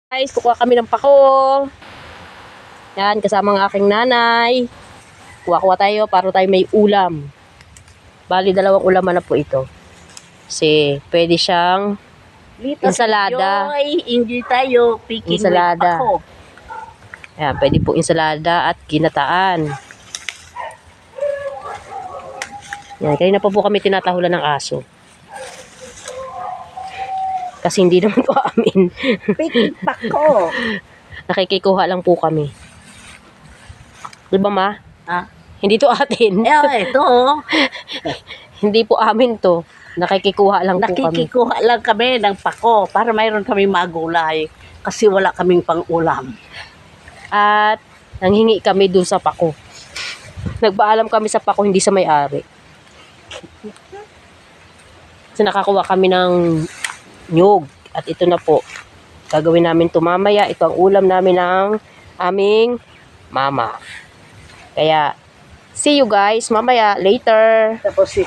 Guys, kukuha kami ng pako. Yan, kasama ng aking nanay. Kuha-kuha tayo para tayo may ulam. Bali, 2 ulaman na po ito. Kasi pwede siyang ensalada. Hindi tayo picking Ensalada. with pako. Yan, pwede po ensalada at ginataan. Yan, kanina pa po kami tinatahulan ng aso. Kasi hindi naman po amin. Picking pako. Nakikikuha lang po kami. Di ba, ma? Ah? Hindi to atin. Ito. Hindi po amin to. Nakikikuha lang po kami. Nakikikuha lang kami ng pako para mayroon kami magulay. Kasi wala kaming pang-ulam. At nanghingi kami dun sa pako. Nagpaalam kami sa pako, hindi sa may-ari. Kasi nakakuha kami ng nyug. At ito na po. Gagawin namin ito mamaya. Ito ang ulam namin ng aming mama. Kaya, see you guys mamaya, later. Tapos